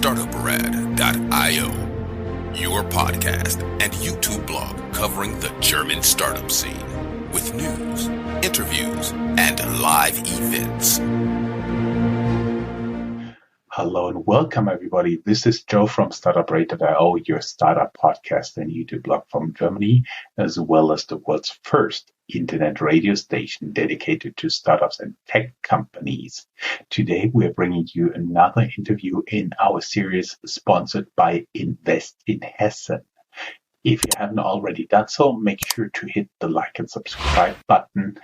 Startuprad.io, your podcast and YouTube blog covering the German startup scene with news, interviews, and live events. Hello and welcome, everybody. This is Joe from Startuprad.io, your startup podcast and YouTube blog from Germany, as well as the world's first internet radio station dedicated to startups and tech companies. Today, we're bringing you another interview in our series sponsored by Invest in Hessen. If you haven't already done so, make sure to hit the like and subscribe button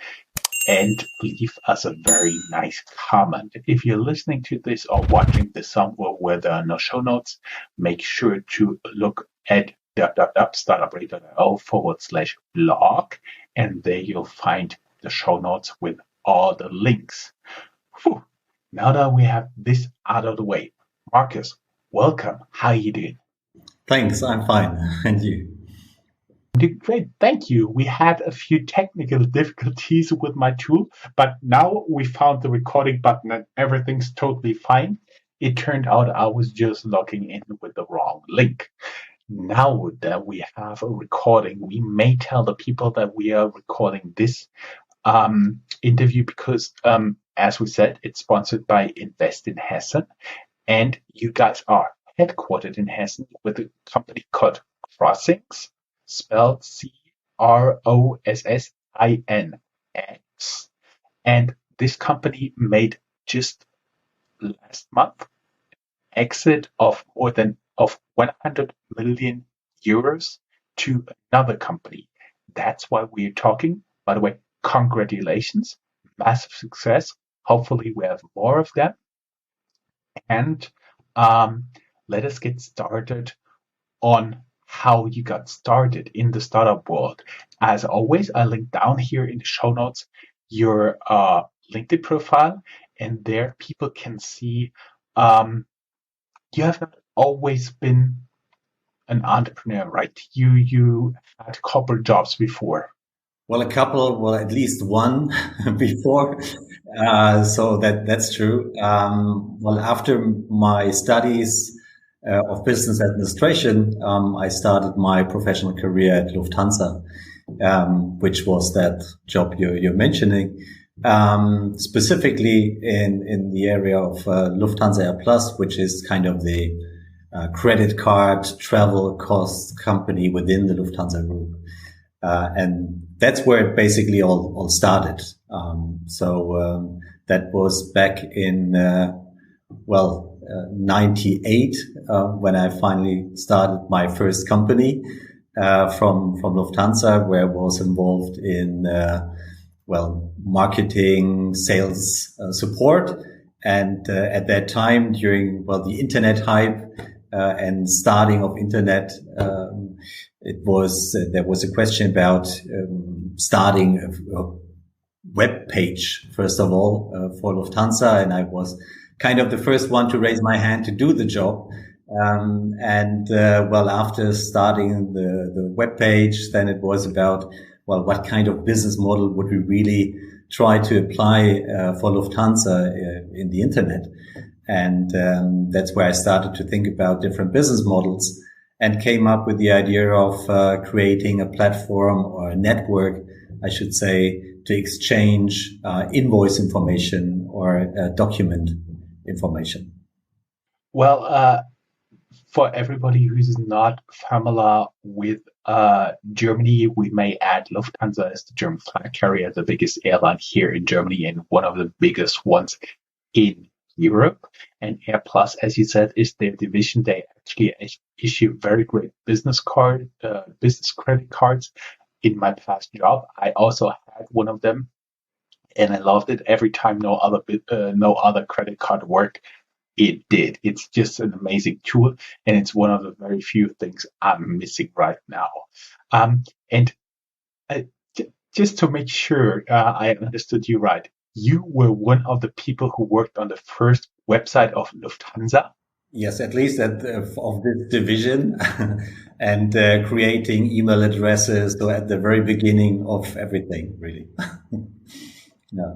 and leave us a very nice comment. If you're listening to this or watching this somewhere where there are no show notes, make sure to look at startuprad.io/blog, and there you'll find the show notes with all the links. Whew. Now that we have this out of the way, Marcus, welcome. How are you doing? Thanks, I'm fine. And you? Great, thank you. We had a few technical difficulties with my tool, but now we found the recording button and everything's totally fine. It turned out I was just logging in with the wrong link. Now that we have a recording, we may tell the people that we are recording this interview because, as we said, it's sponsored by Invest in Hessen, and you guys are headquartered in Hessen with a company called crossinx, spelled CROSSINX. And this company made just last month exit of more than 100 million euros to another company. That's why we're talking. By the way, congratulations, massive success. Hopefully we have more of them. And let us get started on how you got started in the startup world. As always, I link down here in the show notes your LinkedIn profile, and there people can see you have not always been an entrepreneur, right? You had corporate jobs before. Well, at least one before. So that's true. After my studies of business administration, I started my professional career at Lufthansa, which was that job you're mentioning, specifically in the area of Lufthansa Air Plus, which is kind of the credit card travel cost company within the Lufthansa Group. And that's where it basically all started. That was back in, 98, when I finally started my first company, from Lufthansa, where I was involved in, marketing, sales, support. And, at that time during, the internet hype, and starting of internet, there was a question about, starting a web page, first of all, for Lufthansa. And I was kind of the first one to raise my hand to do the job. After starting the web page, then it was about, what kind of business model would we really try to apply for Lufthansa in the internet? And that's where I started to think about different business models and came up with the idea of creating a platform or a network, I should say, to exchange invoice information or document information. Well, for everybody who's not familiar with Germany, we may add Lufthansa as the German flag carrier, the biggest airline here in Germany and one of the biggest ones in Europe. And Air Plus, as you said, is their division. They actually issue very great business credit cards. In my past job, I also had one of them, and I loved it. Every time no other credit card worked, it did. It's just an amazing tool, and it's one of the very few things I'm missing right now. Just to make sure I understood you right, you were one of the people who worked on the first website of Lufthansa. Yes, at least of this division, and creating email addresses. So at the very beginning of everything, really. Yeah.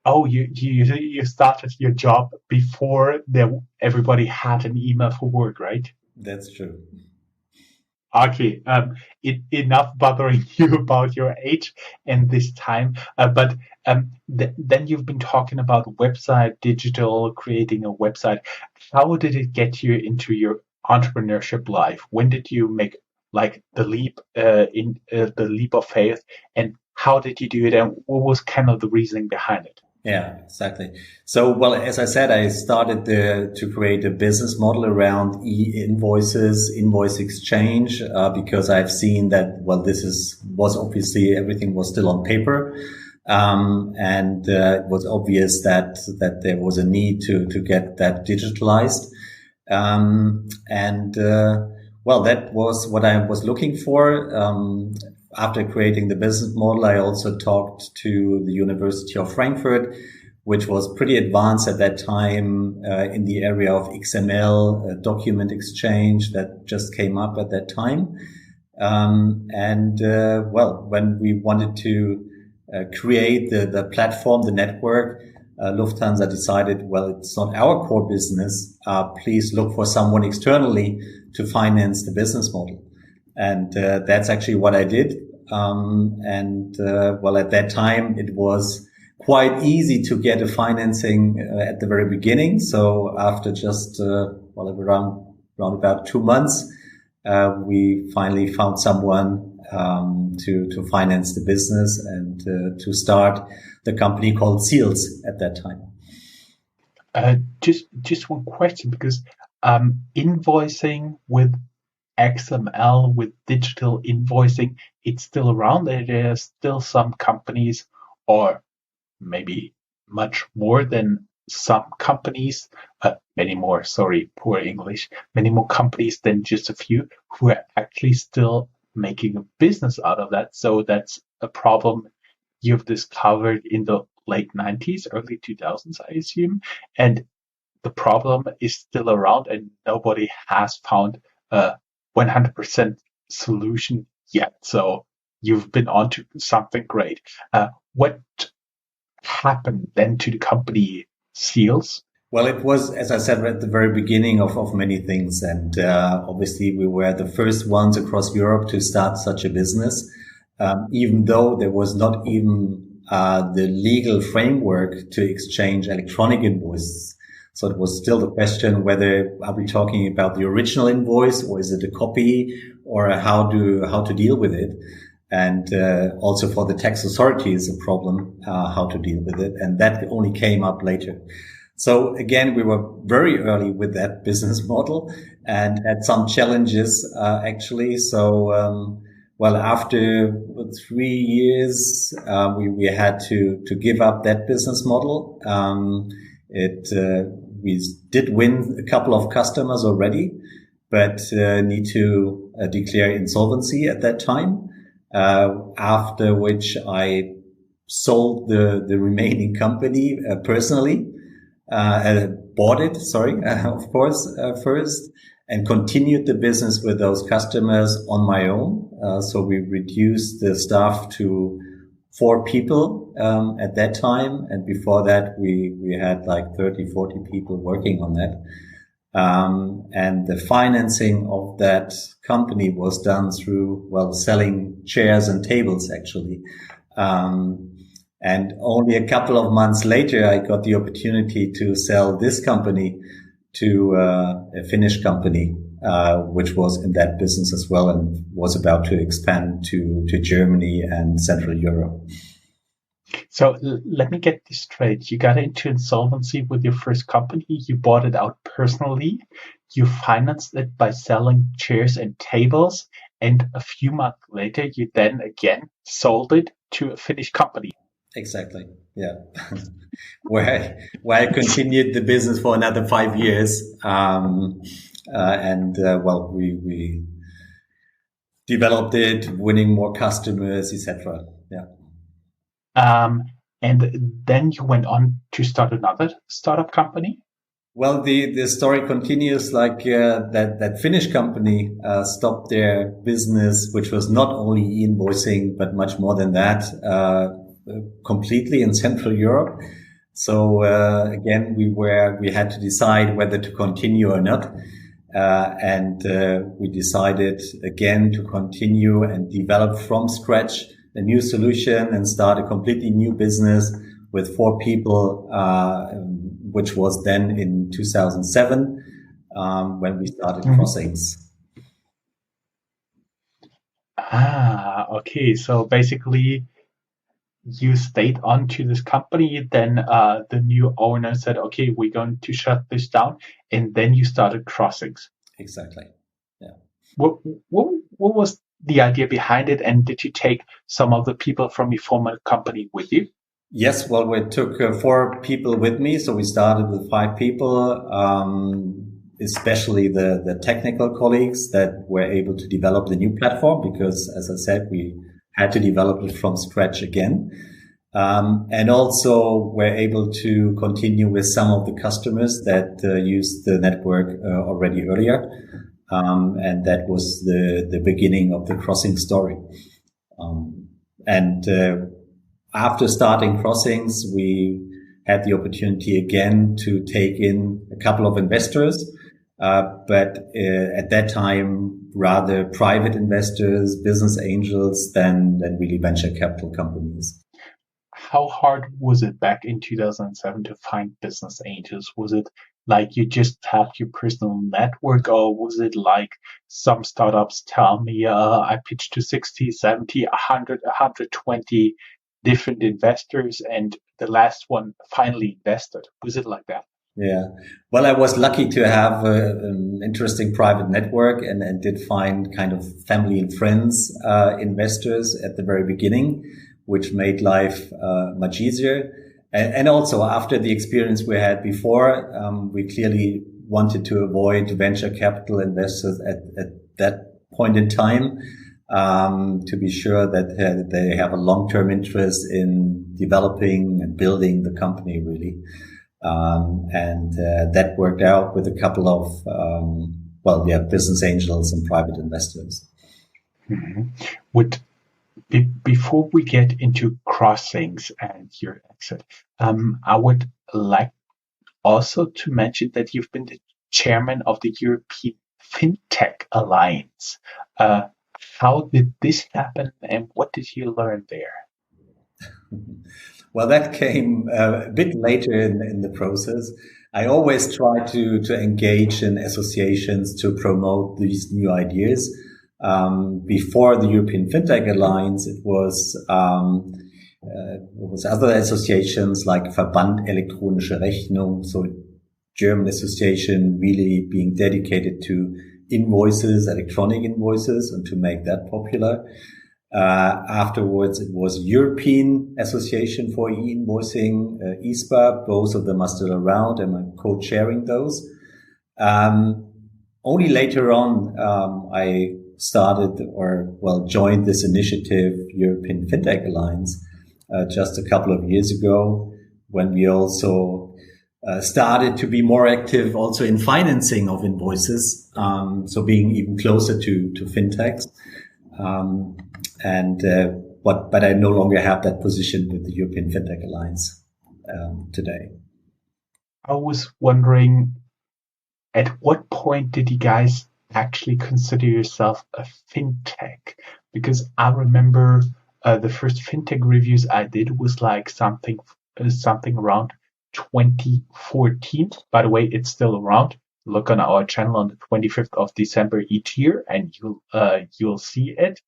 Oh, you started your job before everybody had an email for work, right? That's true. Okay, enough bothering you about your age and this time. But then you've been talking about website, digital, creating a website. How did it get you into your entrepreneurship life? When did you make like the leap of faith, and how did you do it, and what was kind of the reasoning behind it? Yeah, exactly. So, well, as I said, I started to create a business model around e-invoices, invoice exchange, because I've seen that, well, was obviously everything was still on paper. And it was obvious that there was a need to get that digitalized. Well, that was what I was looking for. After creating the business model, I also talked to the University of Frankfurt, which was pretty advanced at that time in the area of XML, document exchange that just came up at that time. Well, when we wanted to create the platform, the network, Lufthansa decided, well, it's not our core business. Please look for someone externally to finance the business model. And that's actually what I did. Well, at that time, it was quite easy to get a financing at the very beginning. So after just around about 2 months, we finally found someone to finance the business and to start the company called Seals at that time. Just one question, because invoicing with XML, with digital invoicing, it's still around. There are still some companies, or maybe much more than some companies, many more, sorry, poor English, many more companies than just a few who are actually still making a business out of that. So that's a problem you've discovered in the late 90s, early 2000s, I assume. And the problem is still around, and nobody has found a 100% solution yet. So you've been onto something great. What happened then to the company Seals? Well, it was, as I said, at the very beginning of many things. And obviously, we were the first ones across Europe to start such a business, even though there was not even the legal framework to exchange electronic invoices. So it was still the question whether are we talking about the original invoice, or is it a copy, or how to deal with it. And also for the tax authorities, a problem how to deal with it. And that only came up later. So again, we were very early with that business model and had some challenges, actually. So, well, after 3 years, we had to give up that business model. We did win a couple of customers already, but need to declare insolvency at that time. After which I sold the remaining company personally. Bought it, of course, first, and continued the business with those customers on my own. So we reduced the staff to 4 people at that time. And before that, we had like 30, 40 people working on that. And the financing of that company was done through, well, selling chairs and tables, actually. And only a couple of months later, I got the opportunity to sell this company to a Finnish company, which was in that business as well and was about to expand to Germany and Central Europe. So let me get this straight. You got into insolvency with your first company. You bought it out personally. You financed it by selling chairs and tables. And a few months later, you then again sold it to a Finnish company. Exactly. Yeah. where I continued the business for another 5 years. Well, we developed it, winning more customers, etc. Yeah. And then you went on to start another startup company. Well, the story continues. Like that Finnish company stopped their business, which was not only e-invoicing but much more than that. Completely in Central Europe. So again, we had to decide whether to continue or not. And we decided again to continue and develop from scratch a new solution and start a completely new business with 4 people, which was then in 2007 when we started crossinx. Okay. So basically, you stayed on to this company. Then the new owner said, "Okay, we're going to shut this down," and then you started crossinx. Exactly. Yeah. What was the idea behind it, and did you take some of the people from your former company with you? Yes, well, we took 4 people with me. So we started with 5 people, especially the technical colleagues that were able to develop the new platform because, as I said, we had to develop it from scratch again. And also we're able to continue with some of the customers that used the network already earlier. And that was the beginning of the crossinx story. After starting crossinx, we had the opportunity again to take in a couple of investors, but at that time, rather private investors, business angels than really venture capital companies. How hard was it back in 2007 to find business angels? Was it like you just tapped your personal network, or was it like some startups tell me, I pitched to 60, 70, 100, 120 different investors, and the last one finally invested? Was it like that? Yeah. Well, I was lucky to have an interesting private network and did find kind of family and friends, investors at the very beginning, which made life much easier. And also after the experience we had before, we clearly wanted to avoid venture capital investors at that point in time, to be sure that they have a long-term interest in developing and building the company really. That worked out with a couple of, business angels and private investors. Mm-hmm. Before we get into crossinx and your exit, I would like also to mention that you've been the chairman of the European Fintech Alliance. How did this happen, and what did you learn there? Well, that came a bit later in the process. I always try to engage in associations to promote these new ideas. Before the European Fintech Alliance, it was other associations like Verband Elektronische Rechnung, so German association really being dedicated to invoices, electronic invoices, and to make that popular. Afterwards, it was European Association for E-invoicing, EESPA. Both of them are still around, and I'm co-chairing those. Only later on, I joined this initiative, European Fintech Alliance, just a couple of years ago, when we also started to be more active also in financing of invoices, so being even closer to fintechs. But I no longer have that position with the European Fintech Alliance today. I was wondering, at what point did you guys actually consider yourself a fintech? Because I remember the first fintech reviews I did was like something around 2014. By the way, it's still around. Look on our channel on the 25th of December each year, and you'll see it.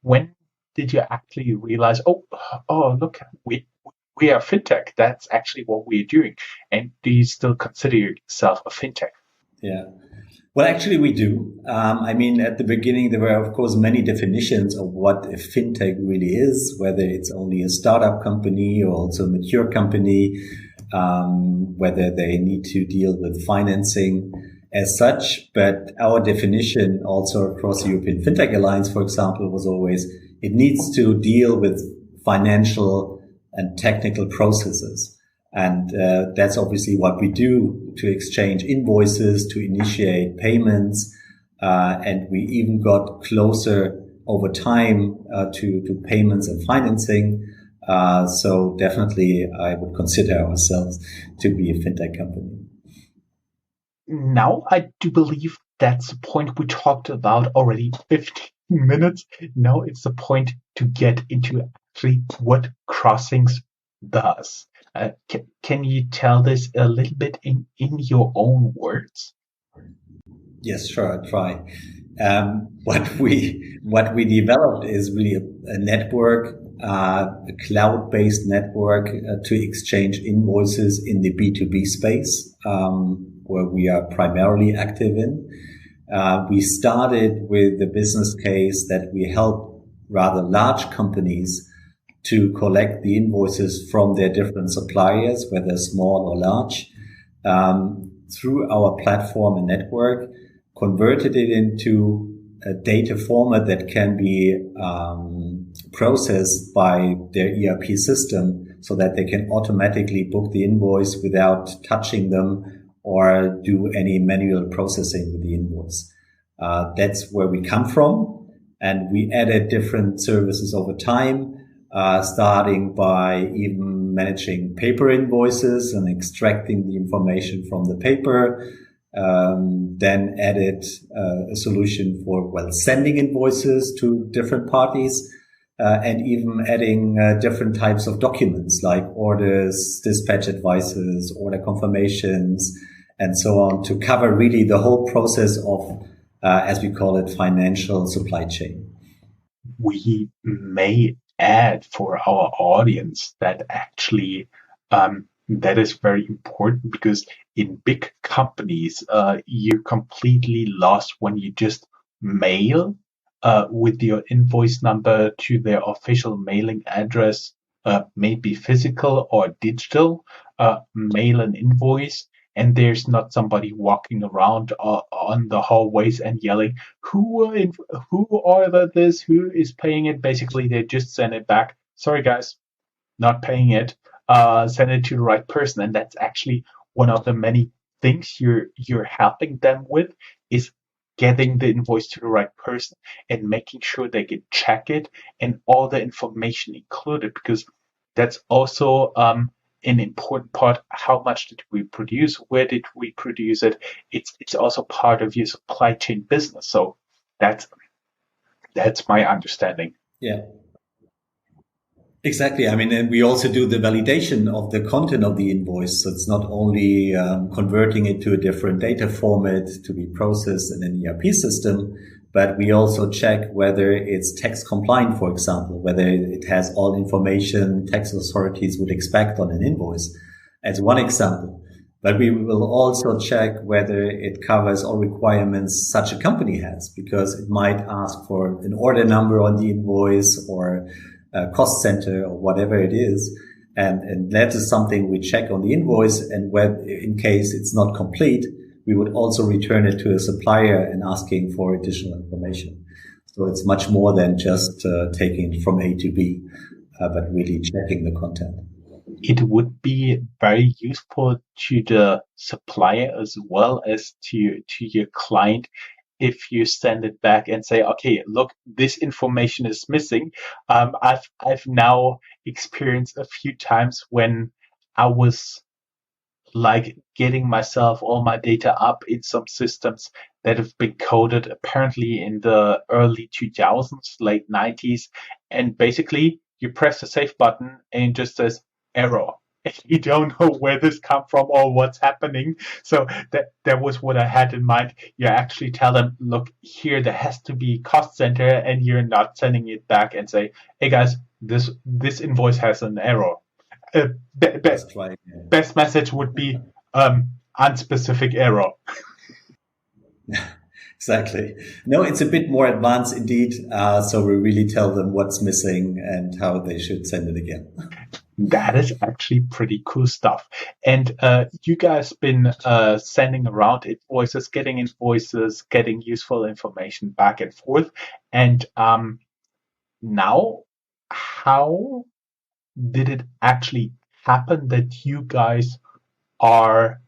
When did you actually realize, oh look, we are fintech? That's actually what we're doing. And do you still consider yourself a fintech? Yeah. Well, actually, we do. At the beginning, there were, of course, many definitions of what a fintech really is, whether it's only a startup company or also a mature company, whether they need to deal with financing as such. But our definition also across the European Fintech Alliance, for example, was always it needs to deal with financial and technical processes. And that's obviously what we do, to exchange invoices, to initiate payments. And we even got closer over time to payments and financing. So definitely I would consider ourselves to be a fintech company. Now, I do believe that's the point we talked about already 15 minutes. Now it's the point to get into actually what crossinx does. Can you tell this a little bit in your own words? Yes, sure, I'll try. What we developed is really a network, a cloud-based network to exchange invoices in the B2B space, where we are primarily active in. We started with the business case that we help rather large companies to collect the invoices from their different suppliers, whether small or large, through our platform and network, converted it into a data format that can be processed by their ERP system so that they can automatically book the invoice without touching them or do any manual processing with the invoice. That's where we come from. And we added different services over time, starting by even managing paper invoices and extracting the information from the paper. Then added a solution for, sending invoices to different parties, and even adding different types of documents like orders, dispatch advices, order confirmations, and so on, to cover really the whole process of, as we call it, financial supply chain. We may add for our audience that actually that is very important, because in big companies, you're completely lost when you just mail with your invoice number to their official mailing address, maybe physical or digital, mail an invoice, and there's not somebody walking around on the hallways and yelling, who ordered this, who is paying it. Basically, they just send it back. Sorry, guys, not paying it. Send it to the right person. And that's actually one of the many things you're helping them with, is getting the invoice to the right person and making sure they can check it and all the information included, because that's also an important part. How much did we produce? Where did we produce it? It's also part of your supply chain business. So that's my understanding. Yeah. Exactly. I mean, and we also do the validation of the content of the invoice. So it's not only converting it to a different data format to be processed in an ERP system, but we also check whether it's tax compliant, for example, whether it has all information tax authorities would expect on an invoice, as one example. But we will also check whether it covers all requirements such a company has, because it might ask for an order number on the invoice or cost center or whatever it is. And that is something we check on the invoice. And when, in case it's not complete, we would also return it to a supplier and asking for additional information. So it's much more than just taking it from A to B, but really checking the content. It would be very useful to the supplier as well as to your client if you send it back and say, okay, look, this information is missing. I've now experienced a few times when I was like getting myself all my data up in some systems that have been coded apparently in the early 2000s, late 90s. And basically you press the save button and it just says error. You don't know where this come from or what's happening. So that was what I had in mind. You actually tell them, look, here there has to be cost center, and you're not sending it back and say, hey guys, this invoice has an error. Best message would be unspecific error. Exactly. No, it's a bit more advanced indeed. So we really tell them what's missing and how they should send it again. That is actually pretty cool stuff. And you guys been sending around invoices, getting useful information back and forth. And now, how did it actually happen that you guys are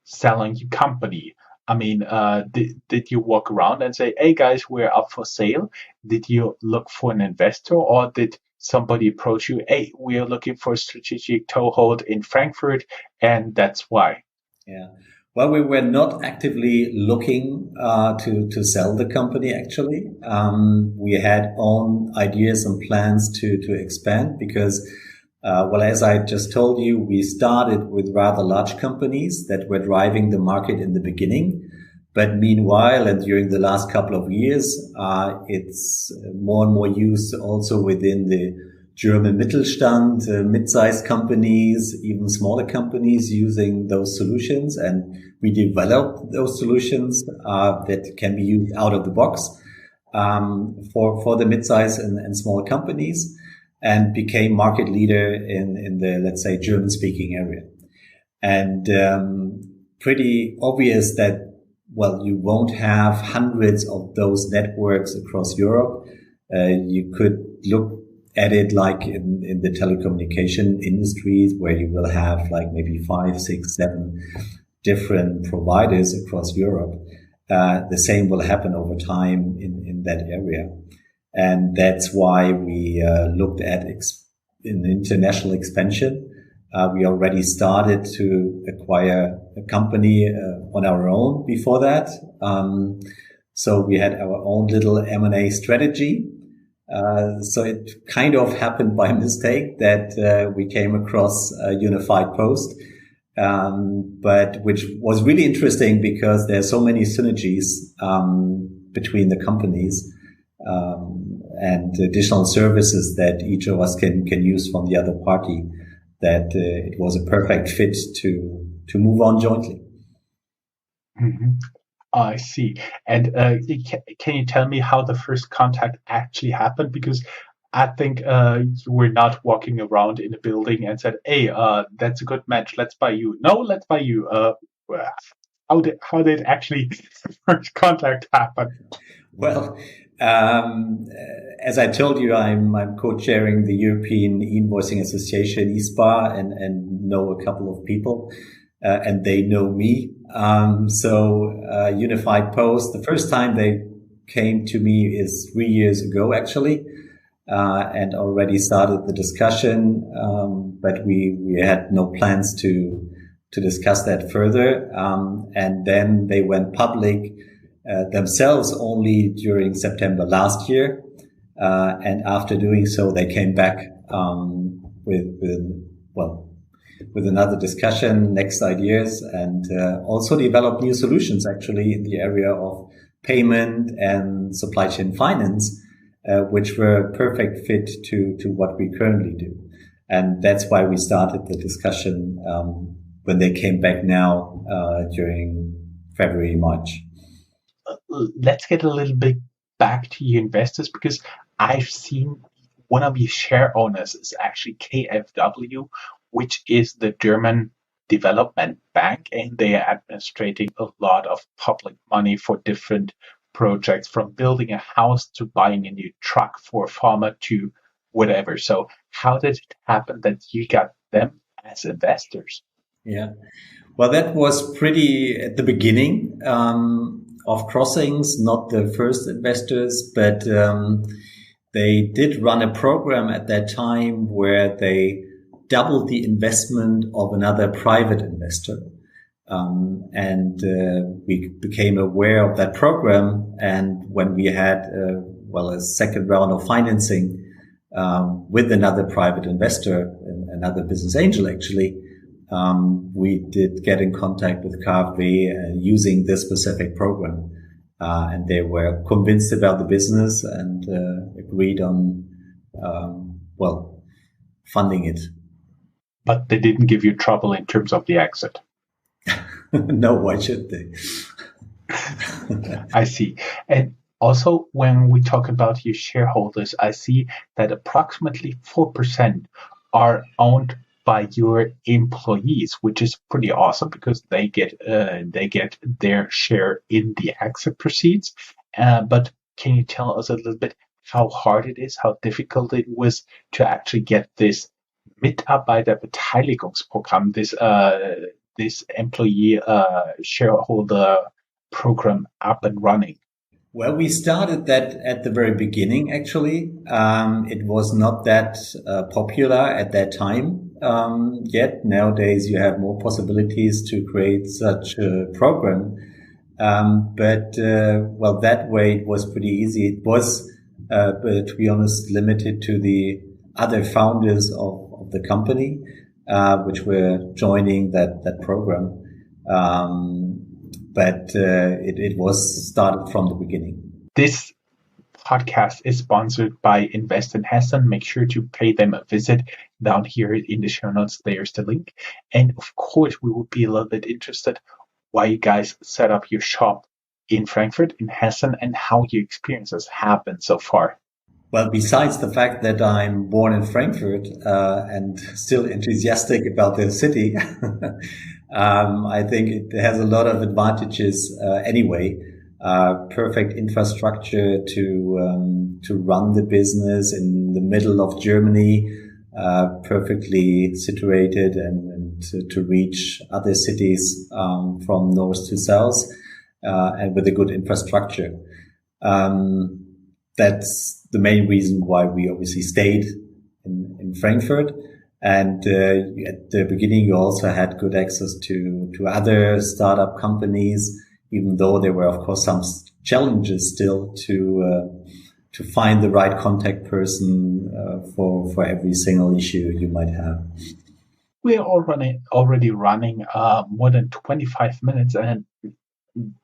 selling your company? I mean, did you walk around and say, hey guys, we're up for sale? Did you look for an investor, or did somebody approach you, hey, we are looking for a strategic toehold in Frankfurt, and that's why. Yeah. Well, we were not actively looking to sell the company. Actually, we had own ideas and plans to expand because, well, as I just told you, we started with rather large companies that were driving the market in the beginning. But meanwhile, and during the last couple of years, it's more and more used also within the German Mittelstand, mid-sized companies, even smaller companies using those solutions. And we developed those solutions that can be used out of the box for the mid-sized and small companies, and became market leader in the, let's say, German-speaking area. And pretty obvious that, well, you won't have hundreds of those networks across Europe. You could look at it like in the telecommunication industries, where you will have like maybe 5, 6, 7 different providers across Europe. The same will happen over time in that area. And that's why we looked at in international expansion. We already started to acquire a company on our own before that. So we had our own little M&A strategy. So it kind of happened by mistake that we came across Unifiedpost, but which was really interesting because there are so many synergies between the companies and additional services that each of us can use from the other party, that it was a perfect fit to move on jointly. Mm-hmm. I see. And can you tell me how the first contact actually happened? Because I think you were not walking around in a building and said, "Hey, that's a good match. Let's buy you." No, let's buy you. How did actually first contact happen? Well, as I told you, I'm co-chairing the European Invoicing Association, EESPA, and know a couple of people, and they know me. So Unifiedpost, the first time they came to me is 3 years ago, actually, and already started the discussion, but we had no plans to discuss that further. And then they went public themselves only during September last year. And after doing so, they came back with another discussion, next ideas, and also developed new solutions actually in the area of payment and supply chain finance, which were a perfect fit to what we currently do. And that's why we started the discussion when they came back now during February, March. Let's get a little bit back to your investors, because I've seen one of your share owners is actually KfW, which is the German development bank, and they are administrating a lot of public money for different projects, from building a house to buying a new truck for a farmer to whatever. So how did it happen that you got them as investors? Yeah. Well, that was pretty at the beginning of crossinx, not the first investors, but they did run a program at that time where they doubled the investment of another private investor. And we became aware of that program. And when we had, a second round of financing with another private investor, another business angel, actually, we did get in contact with KfW using this specific program. And they were convinced about the business and agreed on, funding it. But they didn't give you trouble in terms of the exit. No, why should they? I see. And also, when we talk about your shareholders, I see that approximately 4% are owned by your employees, which is pretty awesome because they get their share in the exit proceeds. But can you tell us a little bit how hard it is, how difficult it was to actually get this Mitarbeiterbeteiligungsprogramm, this employee shareholder program up and running? Well, we started that at the very beginning, actually. It was not that popular at that time yet. Nowadays, you have more possibilities to create such a program. But that way it was pretty easy. It was, to be honest, limited to the other founders of the company, which were joining that program. But it was started from the beginning. This podcast is sponsored by Invest in Hessen. Make sure to pay them a visit. Down here in the show notes, there's the link. And of course, we would be a little bit interested why you guys set up your shop in Frankfurt, in Hessen, and how your experiences have been so far. Well, besides the fact that I'm born in Frankfurt and still enthusiastic about the city, I think it has a lot of advantages anyway. Perfect infrastructure to run the business in the middle of Germany, perfectly situated and to reach other cities from north to south, and with a good infrastructure. That's the main reason why we obviously stayed in Frankfurt. And at the beginning, you also had good access to other startup companies, even though there were, of course, some challenges still to find the right contact person for every single issue you might have. We're already running more than 25 minutes, and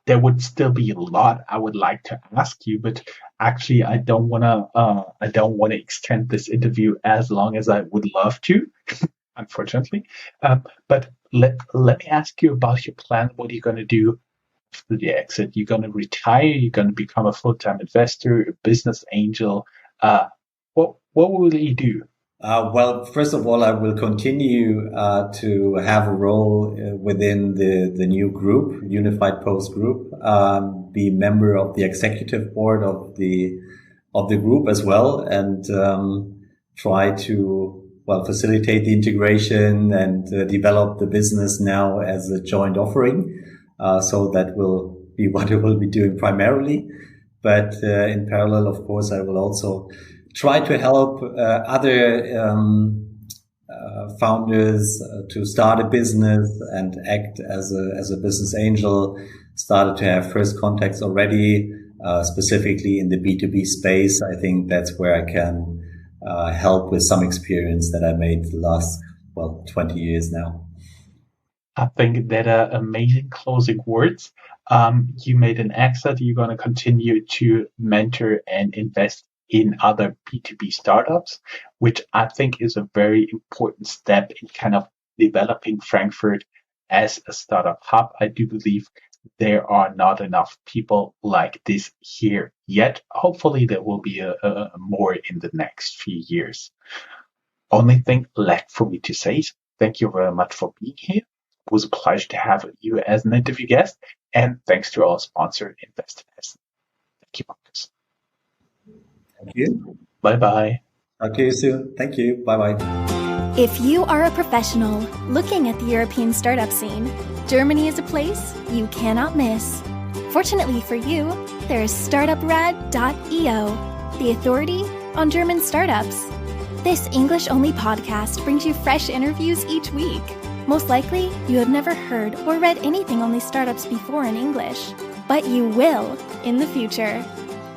there would still be a lot I would like to ask you, but actually I don't want to extend this interview as long as I would love to, unfortunately. But let me ask you about your plan. What are you going to do after the exit? You're going to retire? You're going to become a full-time investor, a business angel? What will you do? Well, first of all, I will continue to have a role within the new group, Unifiedpost Group, be member of the executive board of the group as well, and try to facilitate the integration and develop the business now as a joint offering. So that will be what I will be doing primarily. But in parallel, of course, I will also try to help other founders to start a business and act as a business angel. Started to have first contacts already, specifically in the B2B space. I think that's where I can help with some experience that I made the last 20 years now. I think that are amazing closing words. You made an exit. You're going to continue to mentor and invest in other B2B startups, which I think is a very important step in kind of developing Frankfurt as a startup hub. I do believe there are not enough people like this here yet. Hopefully there will be a more in the next few years. Only thing left for me to say is thank you very much for being here. It was a pleasure to have you as an interview guest, and thanks to our sponsor, Invest in Hessen. Thank you, Marcus. Thank you. Bye-bye. Talk to you soon. Thank you. Bye-bye. If you are a professional looking at the European startup scene, Germany is a place you cannot miss. Fortunately for you, there is Startuprad.io, the authority on German startups. This English-only podcast brings you fresh interviews each week. Most likely, you have never heard or read anything on these startups before in English, but you will in the future.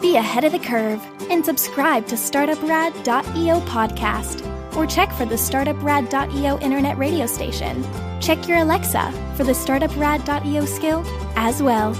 Be ahead of the curve and subscribe to Startuprad.io podcast, or check for the Startuprad.io internet radio station. Check your Alexa for the Startuprad.io skill as well.